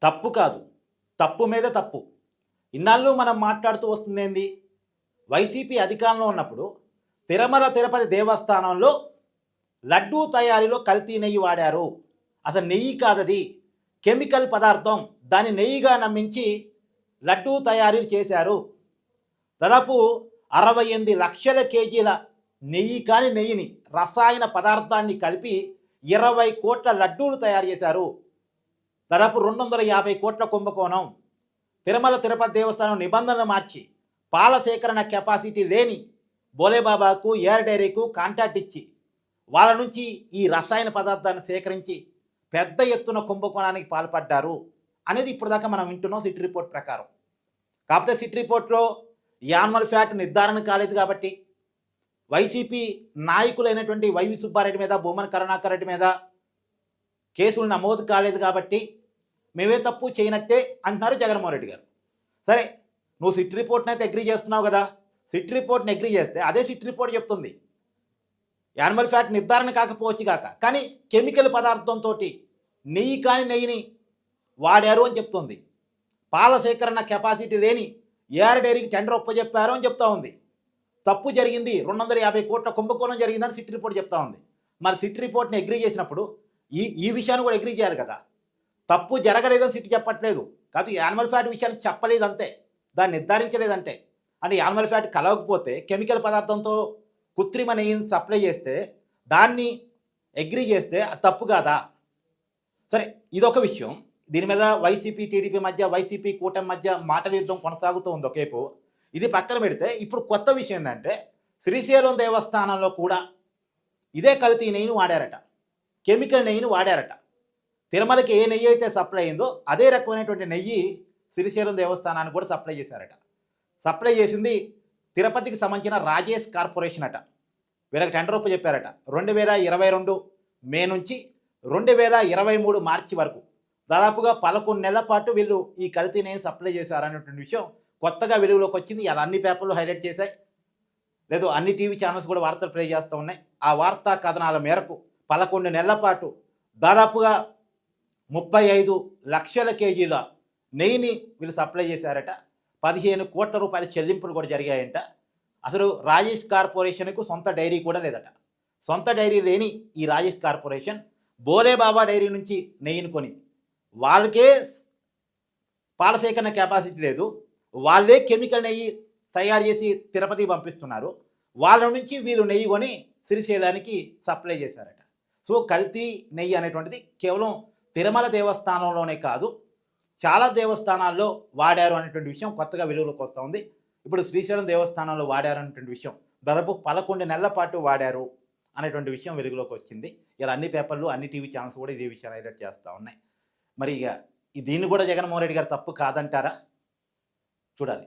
తప్పు కాదు, తప్పు మీద తప్పు. ఇన్నాళ్ళు మనం మాట్లాడుతూ వస్తుంది ఏంది? వైసీపీ అధికారంలో ఉన్నప్పుడు తిరుమల తిరుపతి దేవస్థానంలో లడ్డూ తయారీలో కల్తీ నెయ్యి వాడారు. అసలు నెయ్యి కాదది, కెమికల్ పదార్థం. దాన్ని నెయ్యిగా నమ్మించి లడ్డూ తయారీ చేశారు. దాదాపు 68 లక్షల కేజీల నెయ్యి కాని నెయ్యిని రసాయన పదార్థాన్ని కలిపి 20 కోట్ల లడ్డూలు తయారు చేశారు. దాదాపు 250 కోట్ల కుంభకోణం. తిరుమల తిరుపతి దేవస్థానం నిబంధనలు మార్చి పాల సేకరణ కెపాసిటీ లేని బోలేబాబాకు, ఏర్ డైరీకు కాంట్రాక్ట్ ఇచ్చి వాళ్ళ నుంచి ఈ రసాయన పదార్థాన్ని సేకరించి పెద్ద ఎత్తున కుంభకోణానికి పాల్పడ్డారు అనేది ఇప్పటిదాకా మనం వింటున్నాం సిట్ రిపోర్ట్ ప్రకారం. కాకపోతే సిట్ రిపోర్ట్లో యాన్యువల్ ఫ్యాట్ నిర్ధారణ కాలేదు కాబట్టి, వైసీపీ నాయకులైనటువంటి వైవి సుబ్బారెడ్డి మీద, భూమన కరుణాకర్ రెడ్డి మీద కేసులు నమోదు కాలేదు కాబట్టి మేమే తప్పు చేయనట్టే అంటున్నారు జగన్మోహన్ రెడ్డి గారు. సరే, నువ్వు సిట్ రిపోర్ట్ని అయితే అగ్రీ చేస్తున్నావు కదా, సిట్ రిపోర్ట్ని అగ్రీ చేస్తే అదే సిట్ రిపోర్ట్ చెప్తుంది యానిమల్ ఫ్యాట్ నిర్ధారణ కాకపోవచ్చు కాక, కానీ కెమికల్ పదార్థంతో నెయ్యి కాని నెయ్యిని వాడారు అని చెప్తుంది. పాల సేకరణ కెపాసిటీ లేని ఏఆర్ డైరీకి టెండర్ ఒప్పజెప్పారు అని చెప్తా ఉంది. తప్పు జరిగింది, 250 కోట్ల కుంభకోణం జరిగిందని సిట్ రిపోర్ట్ చెప్తా ఉంది. మరి సిట్ రిపోర్ట్ని అగ్రీ చేసినప్పుడు ఈ విషయాన్ని కూడా అగ్రీ చేయాలి కదా. తప్పు జరగలేదని సిట్ చెప్పట్లేదు, కాబట్టి యానిమల్ ఫ్యాట్ విషయాన్ని చెప్పలేదు అంతే, దాన్ని నిర్ధారించలేదంటే. అంటే యానిమల్ ఫ్యాట్ కలవకపోతే కెమికల్ పదార్థంతో కృత్రిమ నెయ్యిని సప్లై చేస్తే దాన్ని అగ్రీ చేస్తే అది తప్పు కాదా? సరే, ఇదొక విషయం. దీని మీద వైసీపీ టీడీపీ మధ్య, వైసీపీ కూటమి మధ్య మాటల యుద్ధం కొనసాగుతూ ఉంది ఒకేపు. ఇది పక్కన పెడితే ఇప్పుడు కొత్త విషయం ఏంటంటే, శ్రీశైలం దేవస్థానంలో కూడా ఇదే కల్తీ నెయ్యిని వాడారట, కెమికల్ నెయ్యిని వాడారట. తిరుమలకి ఏ నెయ్యి అయితే సప్లై అయిందో అదే రకమైనటువంటి నెయ్యి శ్రీశైలం దేవస్థానానికి కూడా సప్లై చేశారట. సప్లై చేసింది తిరుపతికి సంబంధించిన రాజేష్ కార్పొరేషన్ అట. వీళ్ళకి టెండర్ ఒప్పు చెప్పారట 2022 మే నుంచి 2023 మార్చి వరకు దాదాపుగా 11 నెలల పాటు వీళ్ళు ఈ కల్తీ నెయ్యిని సప్లై చేశారనేటువంటి విషయం కొత్తగా వెలుగులోకి వచ్చింది. అలా అన్ని పేపర్లు హైలైట్ చేశాయి, లేదు అన్ని టీవీ ఛానల్స్ కూడా వార్తలు ప్లే చేస్తూ ఉన్నాయి. ఆ వార్తా కథనాల మేరకు 11 నెలల పాటు దాదాపుగా 35 లక్షల కేజీల నెయ్యిని వీళ్ళు సప్లై చేశారట. 15 కోట్ల రూపాయల చెల్లింపులు కూడా జరిగాయంట. అసలు రాజేష్ కార్పొరేషన్కు సొంత డైరీ కూడా లేదట. సొంత డైరీ లేని ఈ రాజేష్ కార్పొరేషన్ బోలేబాబా డైరీ నుంచి నెయ్యిని కొని, వాళ్ళకే పాల సేకరణ కెపాసిటీ లేదు, వాళ్ళే కెమికల్ నెయ్యి తయారు చేసి తిరుపతికి పంపిస్తున్నారు. వాళ్ళ నుంచి వీళ్ళు నెయ్యి కొని శ్రీశైలానికి సప్లై చేశారట. సో కల్తీ నెయ్యి అనేటువంటిది కేవలం తిరుమల దేవస్థానంలోనే కాదు, చాలా దేవస్థానాల్లో వాడారు అనేటువంటి విషయం కొత్తగా వెలుగులోకి వస్తూ ఉంది. ఇప్పుడు శ్రీశైలం దేవస్థానంలో వాడారు అనేటువంటి విషయం దాదాపు 11 నెలల పాటు వాడారు అనేటువంటి విషయం వెలుగులోకి వచ్చింది. ఇలా అన్ని పేపర్లు, అన్ని టీవీ ఛానల్స్ కూడా ఇదే విషయాలు హైలైట్ చేస్తూ ఉన్నాయి. మరి ఇక దీన్ని కూడా జగన్మోహన్ రెడ్డి గారు తప్పు కాదంటారా? చూడాలి.